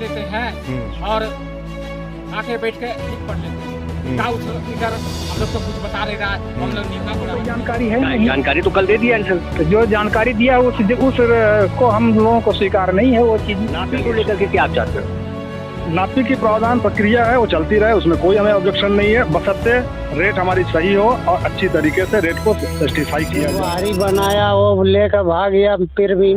लेते हैं और आके बैठ के लिख पढ़ लेते हैं। इधर हम लोग तो कुछ बता नहीं रहा है, हम लोग लिखा पड़ा जानकारी है नहीं। जानकारी तो कल दे दिया आंसर। जो जानकारी दिया उस को हम लोगों को स्वीकार नहीं है वो चीज़। नापी को लेकर के क्या आप चाहते हो? नापी की प्रावधान प्रक्रिया है वो चलती रहे, उसमें कोई हमें ऑब्जेक्शन नहीं है, बशर्ते रेट हमारी सही हो और अच्छी तरीके से रेट को जस्टिफाई किया जाए। भारी बनाया वो लेकर भाग गया, फिर भी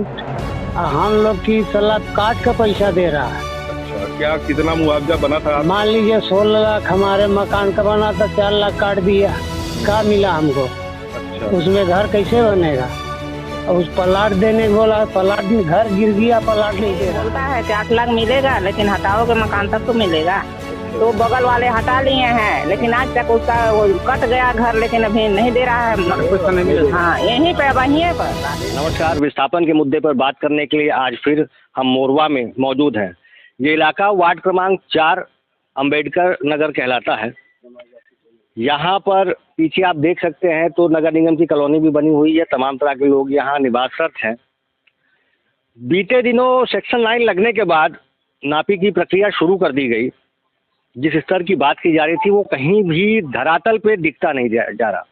हम लोग की सलाह काट का पैसा दे रहा है। अच्छा, क्या कितना मुआवजा बना था? मान लीजिए 16 लाख हमारे मकान का बना था, 4 लाख काट दिया। क्या मिला हमको? अच्छा, उसमें घर कैसे बनेगा? और उस प्लाट देने को बोला, प्लाट में घर गिर गया, प्लाट नहीं दे रहा। बोलता है कि 8 लाख मिलेगा, लेकिन हटाओगे मकान तक तो मिलेगा। तो बगल वाले हटा लिए हैं, लेकिन आज तक उसका वो कट गया घर, लेकिन अभी नहीं दे रहा है। हाँ, यहीं पे वहीं पर। नमस्कार, विस्थापन के मुद्दे पर बात करने के लिए आज फिर हम मोरवा में मौजूद हैं। ये इलाका वार्ड क्रमांक 4 अंबेडकर नगर कहलाता है। यहाँ पर पीछे आप देख सकते हैं तो नगर निगम की कॉलोनी भी बनी हुई है, तमाम तरह के लोग यहाँ निवासरत हैं। बीते दिनों सेक्शन 9 लगने के बाद नापी की प्रक्रिया शुरू कर दी गई। जिस स्तर की बात की जा रही थी वो कहीं भी धरातल पे दिखता नहीं जा रहा।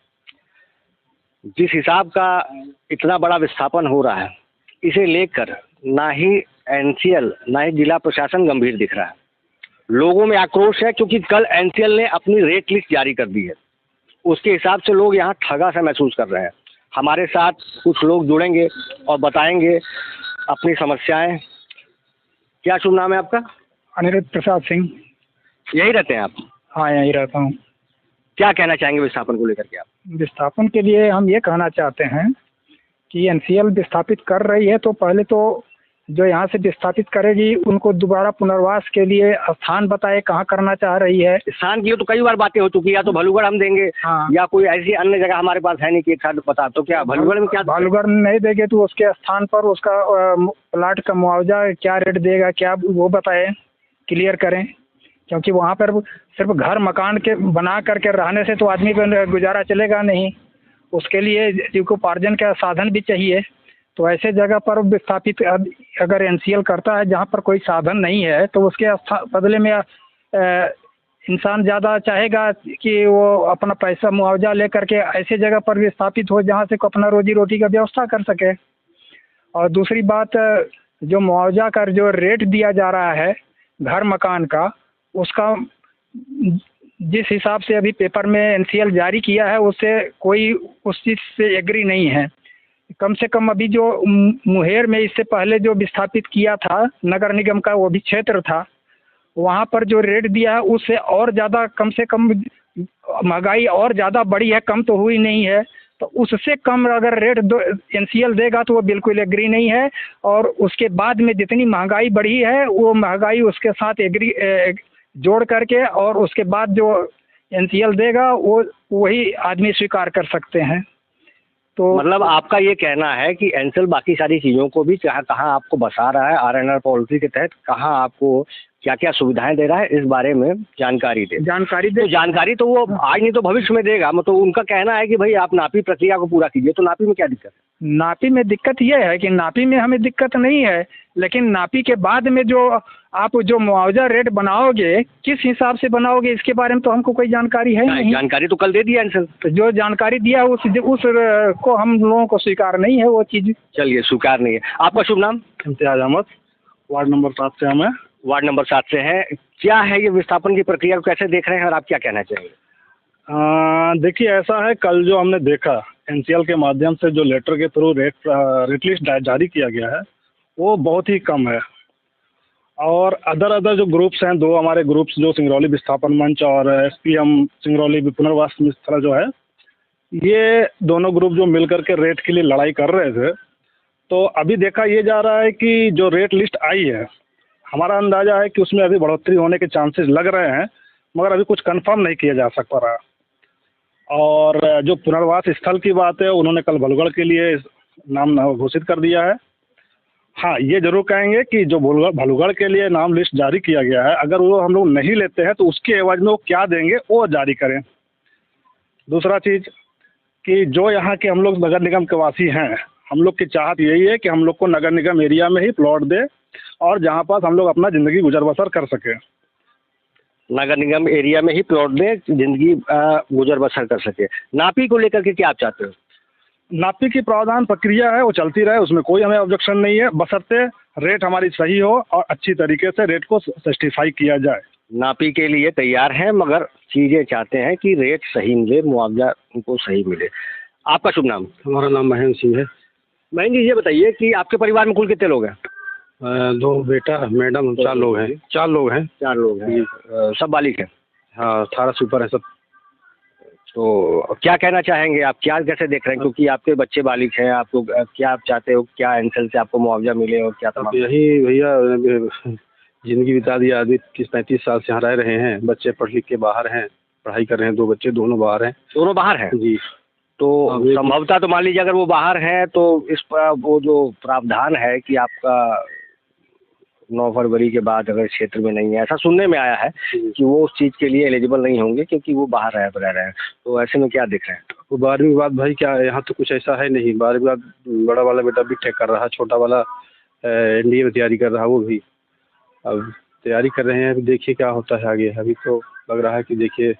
जिस हिसाब का इतना बड़ा विस्थापन हो रहा है, इसे लेकर ना ही एनसीएल ना ही जिला प्रशासन गंभीर दिख रहा है। लोगों में आक्रोश है क्योंकि कल एनसीएल ने अपनी रेट लिस्ट जारी कर दी है। उसके हिसाब से लोग यहाँ ठगा सा महसूस कर रहे हैं। हमारे साथ कुछ लोग जुड़ेंगे और बताएंगे अपनी समस्याएं। क्या शुभ नाम है आपका? अनिरुद्ध प्रसाद सिंह। यही रहते हैं आप? हाँ, यहीं रहता हूँ। क्या कहना चाहेंगे विस्थापन को लेकर के आप? विस्थापन के लिए हम ये कहना चाहते हैं कि एनसीएल विस्थापित कर रही है, तो पहले तो जो यहाँ से विस्थापित करेगी उनको दोबारा पुनर्वास के लिए स्थान बताए कहाँ करना चाह रही है। स्थान की तो कई बार बातें हो चुकी है, या तो भलुगढ़ हम देंगे, हाँ, या कोई ऐसी अन्य जगह हमारे पास है नहीं कि एक साथ बता। तो क्या भलुगढ़ में क्या? भलुगढ़ नहीं देंगे तो उसके स्थान पर उसका प्लाट का मुआवजा क्या रेट देगा, क्या वो बताए, क्लियर करें। क्योंकि वहाँ पर सिर्फ घर मकान के बना करके रहने से तो आदमी का गुजारा चलेगा नहीं, उसके लिए जीविकोपार्जन का साधन भी चाहिए। तो ऐसे जगह पर विस्थापित अगर एनसीएल करता है जहाँ पर कोई साधन नहीं है, तो उसके बदले में इंसान ज़्यादा चाहेगा कि वो अपना पैसा मुआवजा लेकर के ऐसे जगह पर विस्थापित हो जहाँ से को अपना रोजी रोटी का व्यवस्था कर सके। और दूसरी बात, जो मुआवजा का जो रेट दिया जा रहा है घर मकान का, उसका जिस हिसाब से अभी पेपर में एनसीएल जारी किया है उससे कोई उस चीज़ से एग्री नहीं है। कम से कम अभी जो मुहेर में इससे पहले जो विस्थापित किया था नगर निगम का, वो भी क्षेत्र था, वहाँ पर जो रेट दिया है उससे और ज़्यादा, कम से कम महंगाई और ज़्यादा बढ़ी है, कम तो हुई नहीं है। तो उससे कम अगर रेट एनसीएल देगा तो वो बिल्कुल एग्री नहीं है। और उसके बाद में जितनी महंगाई बढ़ी है वो महंगाई उसके साथ एग्री जोड़ करके और उसके बाद जो एनसीएल देगा वो वही आदमी स्वीकार कर सकते हैं। तो मतलब आपका ये कहना है कि एनसीएल बाकी सारी चीज़ों को भी कहाँ आपको बसा रहा है, आरएनआर पॉलिसी के तहत कहाँ आपको क्या क्या सुविधाएं दे रहा है, इस बारे में जानकारी दे। तो जानकारी तो वो आज नहीं तो भविष्य में देगा। मतलब उनका कहना है कि भाई आप नापी प्रक्रिया को पूरा कीजिए। तो नापी में क्या दिक्कत है? नापी में दिक्कत ये है कि नापी में हमें दिक्कत नहीं है, लेकिन नापी के बाद में जो आप जो मुआवजा रेट बनाओगे किस हिसाब से बनाओगे इसके बारे में तो हमको कोई जानकारी है नहीं। जानकारी तो कल दे दिया एनसीएल। तो जो जानकारी दिया उस को हम लोगों को स्वीकार नहीं है वो चीज़। चलिए, स्वीकार नहीं है। आपका शुभ नाम? इम्तियाज अहमद, वार्ड नंबर 7 से हम हैं। वार्ड नंबर 7 से हैं। क्या है ये विस्थापन की प्रक्रिया को कैसे देख रहे हैं और आप क्या कहना चाहेंगे? देखिए, ऐसा है, कल जो हमने देखा एनसीएल के माध्यम से जो लेटर के थ्रू रेट लिस्ट जारी किया गया है वो बहुत ही कम है। और अदर जो ग्रुप्स हैं, 2 हमारे ग्रुप्स जो सिंगरौली विस्थापन मंच और एसपीएम सिंगरौली पुनर्वास मित्र जो है, ये दोनों ग्रुप जो मिलकर के रेट के लिए लड़ाई कर रहे थे। तो अभी देखा ये जा रहा है कि जो रेट लिस्ट आई है, हमारा अंदाज़ा है कि उसमें अभी बढ़ोतरी होने के चांसेस लग रहे हैं, मगर अभी कुछ कंफर्म नहीं किया जा सक पा रहा। और जो पुनर्वास स्थल की बात है, उन्होंने कल भलुगढ़ के लिए नाम घोषित कर दिया है। हाँ, ये जरूर कहेंगे कि जो भलुगढ़ के लिए नाम लिस्ट जारी किया गया है, अगर वो हम लोग नहीं लेते हैं तो उसके एवज में वो क्या देंगे वो जारी करें। दूसरा चीज़ कि जो यहाँ के हम लोग नगर निगम के वासी हैं, हम लोग की चाहत यही है कि हम लोग को नगर निगम एरिया में ही प्लॉट दे और जहाँ पास हम लोग अपना ज़िंदगी गुजर बसर कर सकें। नगर निगम एरिया में ही प्लॉट दें, जिंदगी गुजर बसर कर सके। नापी को लेकर के क्या आप चाहते हो? नापी की प्रावधान प्रक्रिया है वो चलती रहे, उसमें कोई हमें ऑब्जेक्शन नहीं है, बशर्ते रेट हमारी सही हो और अच्छी तरीके से रेट को जस्टिफाई किया जाए। नापी के लिए तैयार हैं, मगर चीज़ें चाहते हैं कि रेट सही मिले, मुआवजा उनको सही मिले। आपका शुभ नाम? हमारा नाम महेंद्र सिंह है। महेंद्र जी, ये बताइए कि आपके परिवार में कुल कितने लोग हैं? 2 बेटा, मैडम, हम 4 लोग हैं। 4 लोग हैं। 4 लोग हैं। सब बालिग हैं? हाँ, 18 से ऊपर है सब। तो क्या कहना चाहेंगे आप, क्या कैसे देख रहे हैं, क्योंकि आपके बच्चे बालिग हैं, आपको क्या आप चाहते हो, क्या एनसेल से आपको मुआवजा मिले और क्या तमाम? यही भैया, जिंदगी बिता दिया आदमी, 30-35 साल से यहाँ रह रहे हैं, बच्चे पढ़ लिख के बाहर हैं, पढ़ाई कर रहे हैं, 2 बच्चे दोनों बाहर हैं। दोनों बाहर हैं जी। तो संभवतः तो मान लीजिए अगर वो बाहर हैं तो इस पर वो जो प्रावधान है कि आपका 9 फरवरी के बाद अगर क्षेत्र में नहीं है, ऐसा सुनने में आया है कि वो उस चीज़ के लिए एलिजिबल नहीं होंगे क्योंकि वो बाहर रह रहे हैं। तो ऐसे में क्या दिख रहे हैं? तो 12वीं के बाद भाई क्या, यहाँ तो कुछ ऐसा है नहीं। 12वीं के बाद बड़ा वाला बेटा बीटेक कर रहा है, छोटा वाला एनडीए में तैयारी कर रहा है, वो भी अब तैयारी कर रहे हैं। अभी देखिए क्या होता है आगे। अभी तो लग रहा है कि देखिए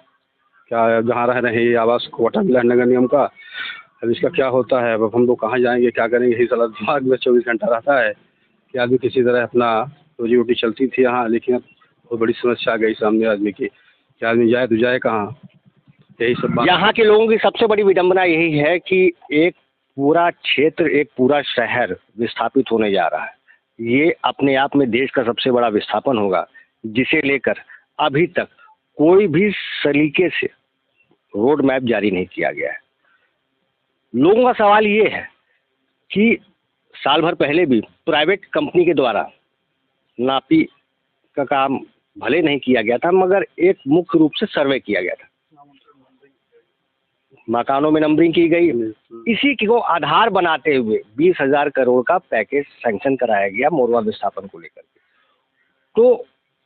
क्या, जहाँ रह रहे हैं ये आवास कोटा मिला है नगर निगम का, अब इसका क्या होता है। अब हम लोग कहाँ जाएंगे, क्या करेंगे, यही साला दिमाग में 24 घंटा रहता है कि आदमी किसी तरह अपना रोजी रोटी चलती थी यहाँ, लेकिन अब बहुत बड़ी समस्या आ गई सामने आदमी की कि आदमी जाए तो जाए कहाँ। यही सब बात। यहाँ के लोगों की सबसे बड़ी विडंबना यही है कि एक पूरा क्षेत्र, एक पूरा शहर विस्थापित होने जा रहा है। ये अपने आप में देश का सबसे बड़ा विस्थापन होगा, जिसे लेकर अभी तक कोई भी सलीके से रोड मैप जारी नहीं किया गया है। लोगों का सवाल ये है कि साल भर पहले भी प्राइवेट कंपनी के द्वारा नापी का काम भले नहीं किया गया था, मगर एक मुख्य रूप से सर्वे किया गया था, मकानों में नंबरिंग की गई। इसी को आधार बनाते हुए 20,000 करोड़ का पैकेज सैंक्शन कराया गया मोरवा विस्थापन को लेकर। तो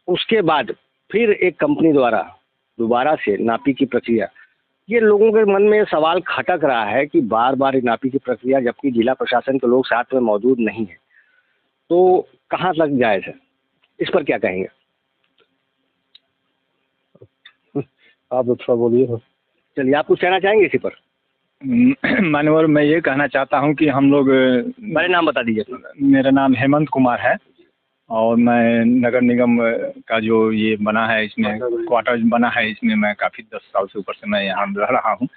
उसके बाद फिर एक कंपनी द्वारा दोबारा से नापी की प्रक्रिया, ये लोगों के मन में सवाल खटक रहा है कि बार बार नापी की प्रक्रिया, जबकि जिला प्रशासन के लोग साथ में मौजूद नहीं है, तो कहाँ तक जायज़ है? इस पर क्या कहेंगे आप थोड़ा बोलिए। चलिए, आप कुछ कहना चाहेंगे इसी पर? मानवर, मैं ये कहना चाहता हूँ कि हम लोग, मेरा नाम बता दीजिए। मेरा नाम हेमंत कुमार है और मैं नगर निगम का जो ये बना है, इसमें क्वार्टर बना है, इसमें मैं काफ़ी 10 साल से ऊपर से मैं यहाँ रह रहा हूँ।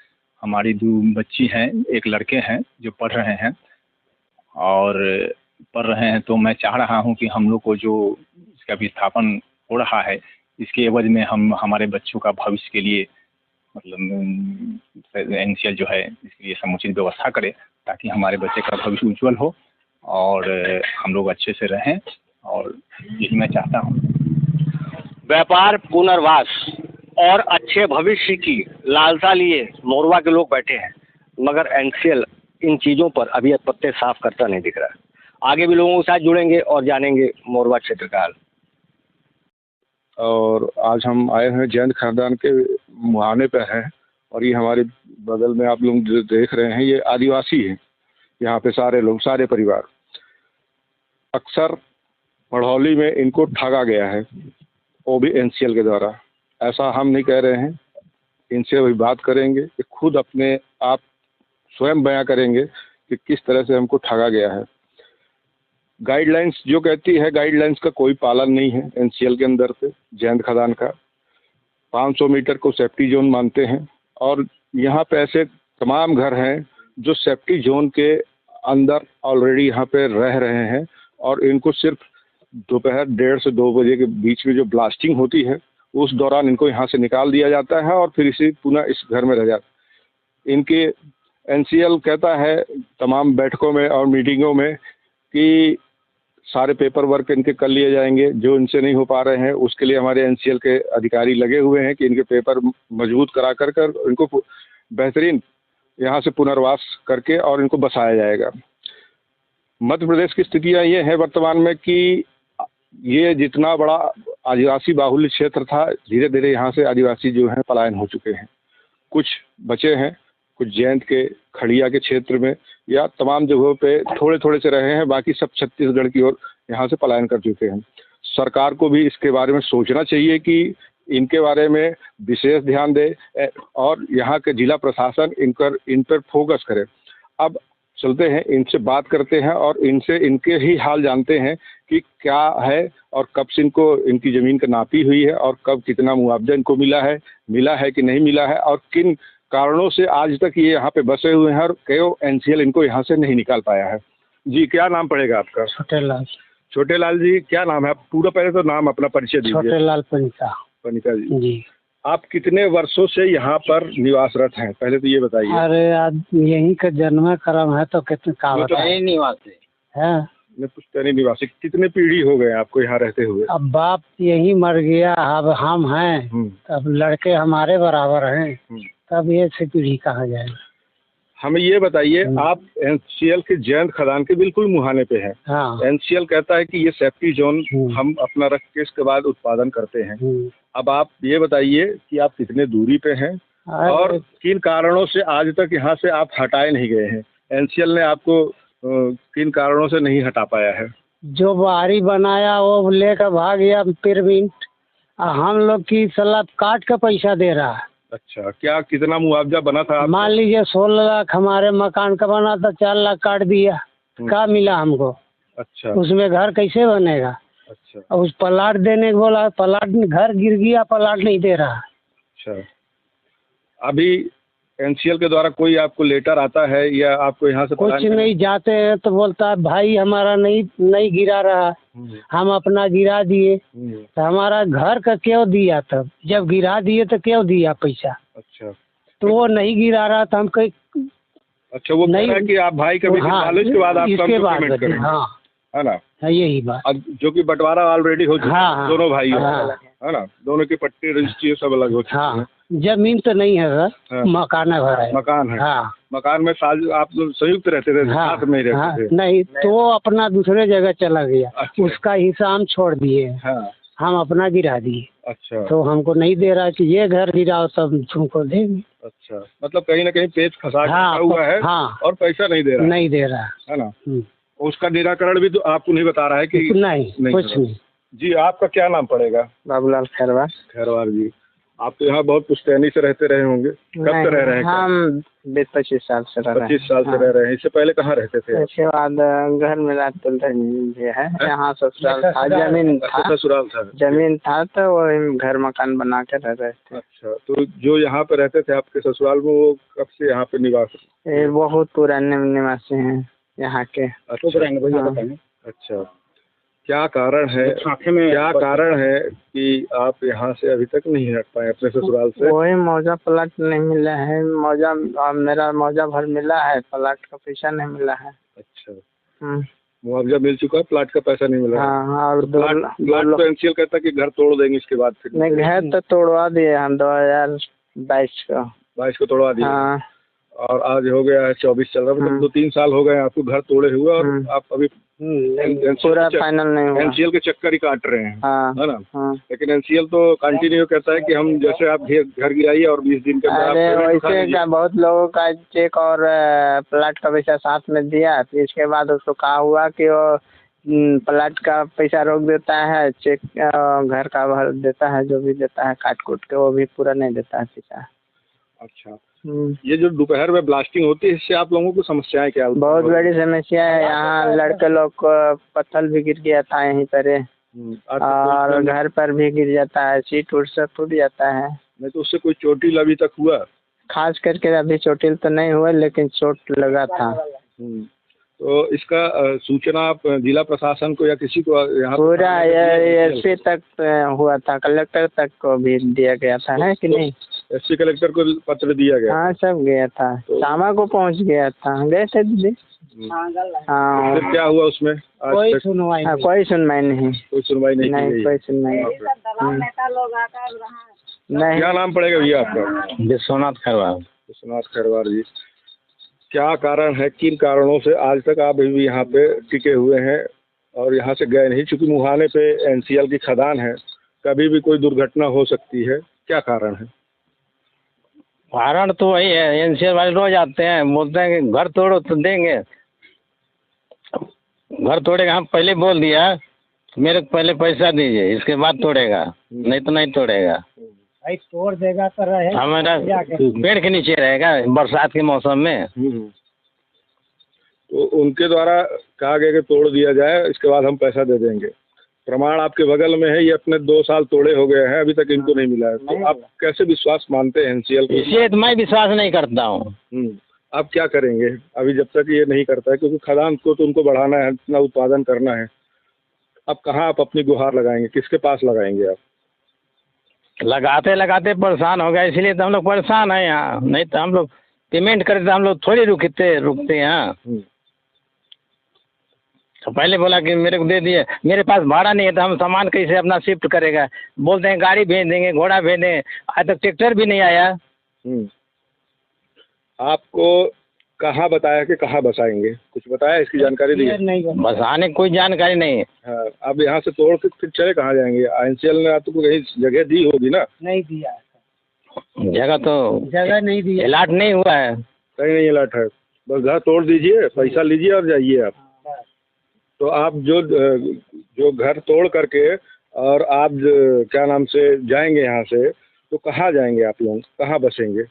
हमारी 2 बच्ची हैं, 1 लड़के हैं जो पढ़ रहे हैं और पढ़ रहे हैं। तो मैं चाह रहा हूँ कि हम लोग को जो इसका विस्थापन हो रहा है, इसके एवज में हम हमारे बच्चों का भविष्य के लिए मतलब एनसीएल जो है इसके लिए समुचित व्यवस्था करे, ताकि हमारे बच्चे का भविष्य उज्जवल हो और हम लोग अच्छे से रहें, और यही मैं चाहता हूँ। व्यापार, पुनर्वास और अच्छे भविष्य की लालसा लिए मोरवा के लोग बैठे हैं, मगर एनसीएल इन चीज़ों पर अभी पत्ते साफ करता नहीं दिख रहा है। आगे भी लोगों के साथ जुड़ेंगे और जानेंगे मोरवा क्षेत्र का हाल। और आज हम आए हैं जैन खानदान के मुहाने पर हैं, और ये हमारे बगल में आप लोग जो देख रहे हैं ये आदिवासी हैं। यहाँ पे सारे लोग, सारे परिवार, अक्सर पढ़ौली में इनको ठगा गया है, वो भी एनसीएल के द्वारा। ऐसा हम नहीं कह रहे हैं, इनसे अभी बात करेंगे कि खुद अपने आप स्वयं बयां करेंगे कि किस तरह से हमको ठगा गया है। गाइडलाइंस जो कहती है, गाइडलाइंस का कोई पालन नहीं है एनसीएल के अंदर पे। जैन खदान का 500 मीटर को सेफ्टी जोन मानते हैं, और यहाँ पे ऐसे तमाम घर हैं जो सेफ्टी जोन के अंदर ऑलरेडी यहाँ पे रह रहे हैं, और इनको सिर्फ दोपहर 1:30 से 2 बजे के बीच में जो ब्लास्टिंग होती है उस दौरान इनको यहाँ से निकाल दिया जाता है, और फिर इसी पुनः इस घर में रह जाता। इनके एनसीएल कहता है तमाम बैठकों में और मीटिंगों में कि सारे पेपर वर्क इनके कर लिए जाएंगे, जो इनसे नहीं हो पा रहे हैं उसके लिए हमारे एनसीएल के अधिकारी लगे हुए हैं कि इनके पेपर मजबूत करा कर इनको बेहतरीन यहाँ से पुनर्वास करके और इनको बसाया जाएगा। मध्य प्रदेश की स्थितियाँ ये हैं वर्तमान में कि ये जितना बड़ा आदिवासी बाहुल्य क्षेत्र था, धीरे धीरे यहाँ से आदिवासी जो हैं पलायन हो चुके हैं। कुछ बचे हैं, कुछ जैन के खड़िया के क्षेत्र में या तमाम जगहों पे थोड़े थोड़े से रहे हैं, बाकी सब छत्तीसगढ़ की ओर यहाँ से पलायन कर चुके हैं। सरकार को भी इसके बारे में सोचना चाहिए कि इनके बारे में विशेष ध्यान दे और यहाँ के जिला प्रशासन इन पर फोकस करे। अब चलते हैं, इनसे बात करते हैं और इनसे इनके ही हाल जानते हैं कि क्या है और कब से इनको इनकी ज़मीन का नापी हुई है और कब कितना मुआवजा इनको मिला है कि नहीं मिला है और किन कारणों से आज तक ये यहाँ पे बसे हुए हैं और क्यों एनसीएल इनको यहाँ से नहीं निकाल पाया है। जी, क्या नाम पड़ेगा आपका? छोटेलाल। छोटेलाल जी, क्या नाम है आप? पूरा पहले तो नाम अपना परिचय दीजिए। छोटेलाल पनिका। पनिका जी। आप कितने वर्षों से यहाँ पर निवासरत हैं, पहले तो ये बताइए। अरे आज यहीं का जन्म क्रम है तो कितने का निवासी है। मैं पुश्तैनी निवासी। कितने पीढ़ी हो गए आपको यहाँ रहते हुए? अब बाप यही मर गया, अब हम हैं, अब लड़के हमारे बराबर हैं, तब ये से पीढ़ी कहाँ जाएगा। हमें ये बताइए, आप एनसीएल के जयंत खदान के बिल्कुल मुहाने पे हैं। हाँ। एनसीएल कहता है कि ये सेफ्टी जोन हम अपना रख के इसके बाद उत्पादन करते हैं। अब आप ये बताइए कि आप कितने दूरी पे हैं और किन कारणों से आज तक यहाँ से आप हटाए नहीं गए हैं? एनसीएल ने आपको किन कारणों से नहीं हटा पाया है? जो बाहरी बनाया वो लेकर भाग गया पिरमिंट, हम लोग की सलाह काट का पैसा दे रहा है। अच्छा, क्या कितना मुआवजा बना था? मान लीजिए 16 लाख हमारे मकान का बना था, 4 लाख काट दिया, क्या मिला हमको? अच्छा, उसमें घर कैसे बनेगा? अच्छा, और उस प्लाट देने को बोला, प्लाट घर गिर गया, प्लाट नहीं दे रहा। अच्छा, अभी एनसीएल के द्वारा कोई आपको लेटर आता है या आपको यहाँ से? कुछ नहीं, जाते हैं तो बोलता है भाई हमारा नहीं गिरा रहा, हम अपना गिरा दिए। तो हमारा घर का क्यों दिया? तब जब गिरा दिए तो क्यों दिया पैसा? अच्छा, तो वो नहीं गिरा रहा था, हम कहीं। अच्छा, वो नहीं है कि आप भाई कभी इसके बाद आप इसके बाद हाँ, है ना? है यही बात। अब जो कि बंटवारा ऑलरेडी हो चुका है दोनों भाइयों, है ना? दोनों की पट्टी रजिस्ट्री सब अलग हो चुकी है। जमीन तो नहीं है सर, मकान है। मकान है। हाँ। मकान में आप लोग संयुक्त रहते थे? साथ में रहते थे? नहीं, तो अपना दूसरे जगह चला गया। अच्छा। उसका हिस्सा हम छोड़ दिए। हाँ। हम अपना गिरा दिए। अच्छा, तो हमको नहीं दे रहा कि ये घर गिराओ तब तुमको देंगे। अच्छा, मतलब कहीं ना कहीं पेच फंसा हुआ है। हाँ। और पैसा नहीं दे रहा है ना? उसका निराकरण भी तो आपको नहीं बता रहा है कि नहीं कुछ नहीं। जी, आपका क्या नाम पड़ेगा? बाबूलाल खैरवार। खैरवार जी, आप तो यहाँ बहुत पुश्तैनी से रहते रहे होंगे। कब से रह रहे हैं? हम 20-25 साल से रह रहे हैं। 25 साल से रह रहे हैं। इससे पहले कहाँ रहते थे? इसके बाद घर मेरा भी है, यहाँ ससुराल था, जमीन था। ससुराल था, जमीन था तो वो घर मकान बना के रह रहे थे। अच्छा, तो जो यहाँ पे रहते थे आपके ससुराल में, वो कब से यहाँ पे निवास? बहुत पुराने निवासी हैं यहाँ के। अच्छा, क्या कारण है कि आप यहाँ से अभी तक नहीं हट पाए अपने ससुराल से? वही मौजा प्लाट नहीं मिला है। मेरा मौजा भर मिला है, प्लाट का पैसा नहीं मिला है। अच्छा, मुआवजा मिल चुका है, प्लाट का पैसा नहीं मिला? हाँ, और प्लाट तो एनसीएल कहता है कि घर तोड़ देंगे इसके बाद। फिर नहीं, घर तो तोड़वा दिए हम 2022 को तोड़वा दिए। हाँ। और आज हो गया है 24 चल रहा है, मतलब 2-3 साल हो गए आपको घर तोड़े हुए और आप अभी पूरा फाइनल नहीं हुआ। एनसीएल के चक्कर ही काट रहे हैं। हाँ, है ना? हाँ। लेकिन एनसीएल तो कंटिन्यू कहता है कि हम जैसे आप घर गिराइए और 20 दिन के वैसे का बहुत लोगों का चेक और प्लाट का पैसा साथ में दिया, फिर इसके बाद उसको कहा हुआ कि वो प्लाट का पैसा रोक देता है, चेक घर का भर देता है, जो भी देता है काट कूट के, वो भी पूरा नहीं देता है पैसा। अच्छा, ये जो दोपहर में ब्लास्टिंग होती है, इससे आप लोगों को समस्याएं क्या? बहुत बड़ी समस्या है। यहाँ लड़के लोग को पत्थर भी गिर गया था यहीं पर, और घर पर भी गिर जाता है, सीट उट सब टूट जाता है। नहीं तो उससे कोई चोटिल अभी तक हुआ? खास करके अभी चोटिल तो नहीं हुआ, लेकिन चोट लगा था। तो इसका सूचना आप जिला प्रशासन को या किसी को यहाँ पूरा एसपी तक हुआ था, कलेक्टर तक को भी दिया गया था, है कि नहीं? एसपी कलेक्टर को पत्र दिया गया? हाँ, सब गया था। शामा को पहुँच गया था, गए थे दीदी। हाँ। फिर क्या हुआ उसमें? कोई सुनवाई नहीं। कोई सुनवाई नहीं। कोई सुनवाई नहीं। क्या नाम पड़ेगा भैया आपका? विश्वनाथ खैरवार। विश्वनाथ खैरवार जी, क्या कारण है, किन कारणों से आज तक आप अभी यहाँ पे टिके हुए हैं और यहाँ से गए नहीं? चूंकि मुहाने पे एनसीएल की खदान है, कभी भी कोई दुर्घटना हो सकती है, क्या कारण है? कारण तो वही है, एनसीएल वाले रोज आते हैं, बोलते हैं कि घर तोड़ो तो देंगे, घर तोड़ेगा, हम पहले बोल दिया मेरे को पहले पैसा दीजिए, इसके बाद तोड़ेगा, नहीं तो नहीं तोड़ेगा। भाई तोड़ देगा तो रहे हमारा पेड़ के नीचे रहेगा बरसात के मौसम में। तो उनके द्वारा कहा गया कि तोड़ दिया जाए, इसके बाद हम पैसा दे देंगे। प्रमाण आपके बगल में है, ये अपने 2 साल तोड़े हो गए हैं, अभी तक इनको नहीं मिला है। तो आप कैसे विश्वास मानते हैं एनसीएल को? इसलिए तो मैं विश्वास नहीं करता हूँ। आप क्या करेंगे अभी जब तक ये नहीं करता है, क्योंकि खदान को तो उनको बढ़ाना है, इतना उत्पादन करना है। अब कहाँ आप अपनी गुहार लगाएंगे, किसके पास लगाएंगे आप? लगाते लगाते परेशान हो गया, इसलिए तो हम लोग परेशान हैं यहाँ। नहीं तो हम लोग पेमेंट करते तो हम लोग थोड़ी रुकते यहाँ। तो पहले बोला कि मेरे को दे दिए, मेरे पास भाड़ा नहीं है तो हम सामान कैसे अपना शिफ्ट करेगा। बोलते हैं गाड़ी भेज देंगे, घोड़ा भेज देंगे, आज तक ट्रैक्टर भी नहीं आया। आपको कहाँ बताया कि कहाँ बसाएंगे, कुछ बताया, इसकी जानकारी दी है? बसाने की कोई जानकारी नहीं है। हाँ, अब यहाँ से तोड़ के फिर चले कहाँ जाएंगे? एनसीएल ने आपको कहीं जगह दी होगी ना? नहीं दिया जगह नहीं दिया, अलॉट नहीं हुआ है, कहीं नहीं अलॉट है। बस घर तोड़ दीजिए, पैसा लीजिए और जाइए आप। तो आप जो घर तोड़ करके और आप क्या नाम से जाएंगे यहाँ से, तो कहाँ जाएंगे आप लोग, कहाँ बसेंगे?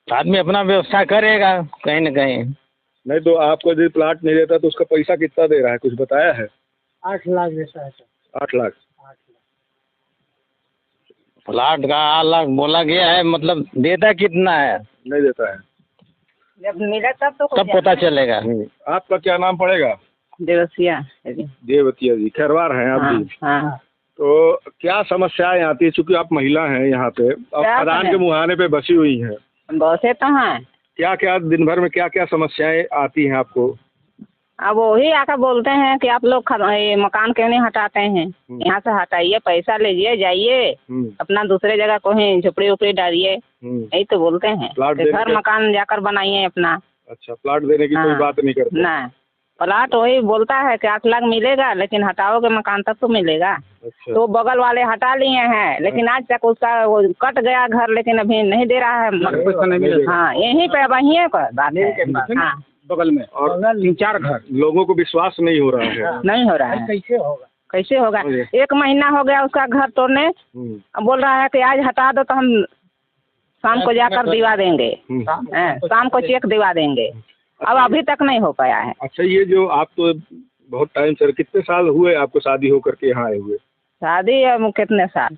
आदमी अपना व्यवस्था करेगा कहीं न कहीं। नहीं तो आपको यदि प्लाट नहीं देता तो उसका पैसा कितना दे रहा है, कुछ बताया है? 8 लाख देता है। 8 लाख प्लाट का 8 लाख बोला गया है, मतलब देता कितना है? नहीं देता है। जब मिले तब पता चलेगा। आपका क्या नाम पड़ेगा? देवसिया देवतिया जी, खैरवार हैं आप जी? हाँ। तो क्या समस्याएं आती है, चूंकि आप महिला हैं यहाँ पे, अब खदान के मुहाने पे बसी हुई हैं? बसे तो हैं। क्या क्या दिन भर में क्या क्या समस्याएं आती हैं आपको? अब वही आकर बोलते हैं कि आप लोग ये मकान क्यों नहीं हटाते हैं, यहाँ से हटाइए, पैसा लीजिए, जाइए अपना दूसरे जगह कहीं झोपड़ी उपड़ी डालिए, यही तो बोलते हैं। घर मकान जाकर बनाइए अपना। अच्छा, प्लाट देने की कोई बात नहीं करते? ना, प्लाट वही बोलता है कि 8 लाख मिलेगा, लेकिन हटाओगे मकान तब तो मिलेगा। अच्छा। तो बगल वाले हटा लिए हैं, लेकिन आज तक उसका वो कट गया घर, लेकिन अभी नहीं दे रहा है। हाँ, यहीं पे वहीं पर बात है। हाँ, बगल में और 3-4 घर। लोगों को विश्वास नहीं हो रहा है। नहीं हो रहा है। कैसे होगा? 1 महीना हो गया उसका घर तोड़ने, बोल रहा है कि आज हटा दो तो हम शाम को जाकर दिवा देंगे, शाम को चेक दिवा देंगे। अब अभी तक नहीं हो पाया है। अच्छा, ये जो आप तो बहुत टाइम से, कितने साल हुए आपको शादी होकर के यहाँ आए हुए? शादी अब कितने साल,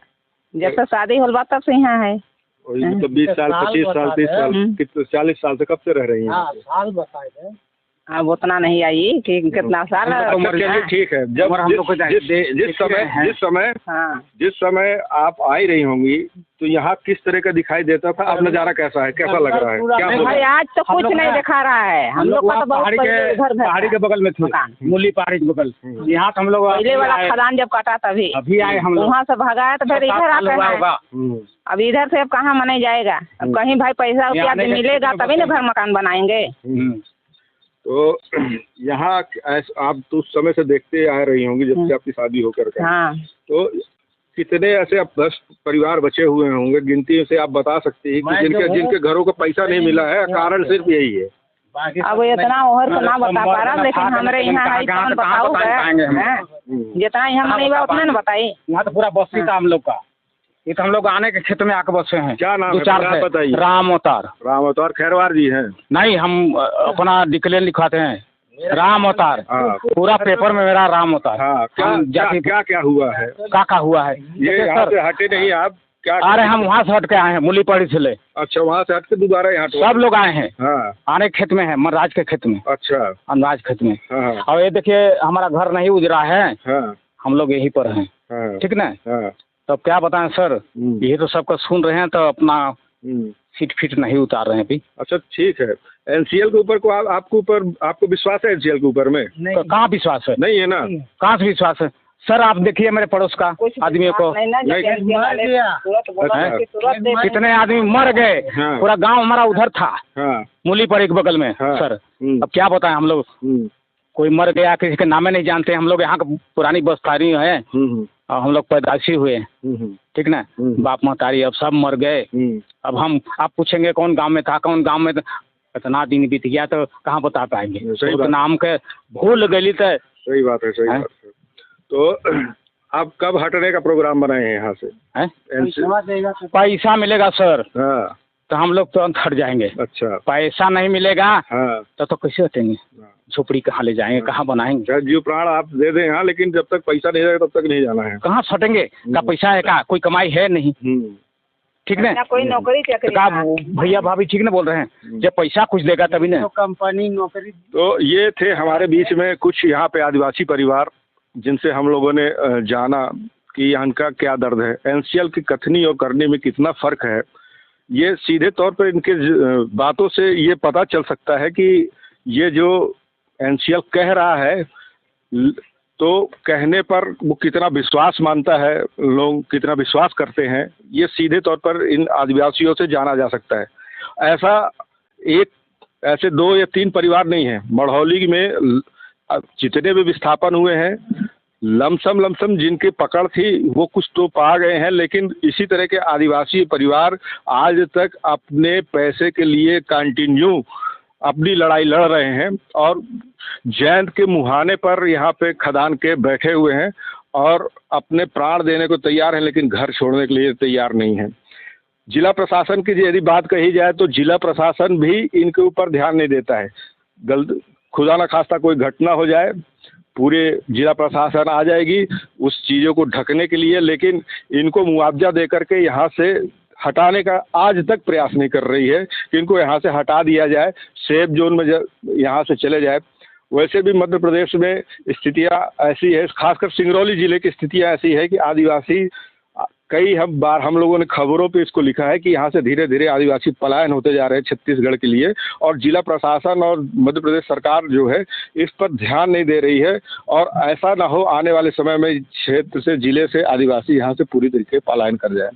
जब से शादी होल बा तब से यहाँ है। मतलब 20 साल, 25 साल, 30 साल, कितने 40 साल से कब से रह रही हैं? साल बताए। अब उतना नहीं आई कि कितना साल। ठीक है, जब जिस समय आप आई रही होंगी तो यहाँ किस तरह का दिखाई देता था, अब नजारा कैसा है, कैसा लग रहा है? क्या भाई आज तो कुछ नहीं दिखा रहा है। हम लोग का तो पहाड़ी के बगल में थे, मूली पहाड़ी के बगल। यहाँ तो हम लोग पहले वाला खदान जब काटा तभी अभी आए हम लोग, वहाँ से भगाया तो फिर इधर आते हैं। अब इधर से अब कहाँ मनाया जाएगा? अब कहीं भाई पैसा रुपया मिलेगा तभी ना घर मकान बनाएंगे। तो यहाँ आप तो उस समय से देखते आ रही होंगी जब से आपकी शादी होकर के। हाँ। तो कितने ऐसे अब 10 परिवार बचे हुए होंगे, गिनती से आप बता सकती हैं कि जिनके घरों को पैसा नहीं मिला है, कारण सिर्फ यही है? अब इतना ओहर तो ना बता पा रहा, लेकिन हमारे यहाँ जितना यहाँ नहीं हुआ उतना ना बताइए। यहाँ तो पूरा बस्ती था हम लोग का, ये तो हम लोग आने के क्षेत्र में आके बसे हैं। क्या नाम है बताइए? राम अवतार खैरवार जी हैं? नहीं, हम अपना डिक्लेयर लिखवाते हैं राम अवतार। पूरा पेपर में मेरा राम अवतार। हाँ, क्या हुआ है? क्या हुआ है? ये यहाँ से हटे नहीं आप? क्या अरे हम वहाँ से हट के आए हैं, मूली पहाड़ी से ले। अच्छा, वहाँ से हट के दोबारा यहाँ सब लोग आए हैं। हाँ। आने खेत में है, मनराज के खेत में। अच्छा, मनराज खेत में। हाँ। और ये देखिए हमारा घर नहीं उजरा है। हाँ। हम लोग यहीं पर हैं। हाँ। ठीक ना? हाँ। तो क्या बताएं सर, ये तो सबका सुन रहे हैं तो अपना सीट फिट नहीं उतार रहे हैं अभी। अच्छा, ठीक है। एनसीएल के ऊपर को आपको विश्वास है? एनसीएल के ऊपर में कहाँ विश्वास है? नहीं है ना? कहाँ से विश्वास है सर? आप देखिए मेरे पड़ोस का आदमियों को, कितने आदमी मर गए। हाँ। पूरा गांव हमारा उधर था। हाँ। मूली पहाड़ी के बगल में। हाँ। सर अब क्या बताएं, हम लोग कोई मर गया, किसी के नामे नहीं जानते। हम लोग यहाँ का पुरानी बस्तारी है और हम लोग पैदाइशी हुए, ठीक ना? बाप महतारी अब सब मर गए। अब आप पूछेंगे कौन गांव में था, कौन गांव में इतना दिन बीत गया तो कहाँ बता पाएंगे। सही बात। नाम के भूल गई तो सही बात है, सही बात है। तो आप कब हटने का प्रोग्राम बनाए हैं यहाँ से? पैसा मिलेगा सर हाँ तो हम लोग तुरंत हट जाएंगे। अच्छा। पैसा नहीं मिलेगा हाँ तो कैसे हटेंगे? झोपड़ी कहाँ ले जाएंगे, कहाँ बनाएंगे? चाहे जीव प्राण आप दे दें यहाँ, लेकिन जब तक पैसा नहीं रहेगा तब तक नहीं जाना है। कहाँ से हटेंगे? का पैसा है, का कोई कमाई है नहीं। ठीक ना? ना कोई नौकरी चाकरी का ना। भैया भाभी ठीक ना बोल रहे हैं? जब पैसा कुछ देगा तभी ना। कंपनी नौकरी। तो ये थे हमारे बीच में कुछ यहाँ पे आदिवासी परिवार, जिनसे हम लोगों ने जाना कि यहाँ का क्या दर्द है, एनसीएल की कथनी और करनी में कितना फ़र्क है। ये सीधे तौर पर इनके बातों से ये पता चल सकता है कि ये जो एनसीएल कह रहा है तो कहने पर वो कितना विश्वास मानता है, लोग कितना विश्वास करते हैं, ये सीधे तौर पर इन आदिवासियों से जाना जा सकता है। ऐसे 2 या 3 परिवार नहीं हैं मढ़ौली में, जितने भी विस्थापन हुए हैं लमसम जिनकी पकड़ थी वो कुछ तो पा गए हैं, लेकिन इसी तरह के आदिवासी परिवार आज तक अपने पैसे के लिए कंटिन्यू अपनी लड़ाई लड़ रहे हैं और जैंत के मुहाने पर यहाँ पे खदान के बैठे हुए हैं और अपने प्राण देने को तैयार हैं, लेकिन घर छोड़ने के लिए तैयार नहीं है। जिला प्रशासन की यदि बात कही जाए तो जिला प्रशासन भी इनके ऊपर ध्यान नहीं देता है। खुदा न खास्ता कोई घटना हो जाए, पूरे जिला प्रशासन आ जाएगी उस चीज़ों को ढकने के लिए, लेकिन इनको मुआवजा दे करके यहाँ से हटाने का आज तक प्रयास नहीं कर रही है कि इनको यहाँ से हटा दिया जाए, सेफ जोन में यहाँ से चले जाए। वैसे भी मध्य प्रदेश में स्थितियाँ ऐसी है, खासकर सिंगरौली जिले की स्थितियाँ ऐसी है कि आदिवासी कई बार हम लोगों ने खबरों पे इसको लिखा है कि यहाँ से धीरे धीरे आदिवासी पलायन होते जा रहे हैं छत्तीसगढ़ के लिए, और जिला प्रशासन और मध्य प्रदेश सरकार जो है इस पर ध्यान नहीं दे रही है। और ऐसा ना हो आने वाले समय में क्षेत्र से, जिले से आदिवासी यहाँ से पूरी तरीके पलायन कर जाए।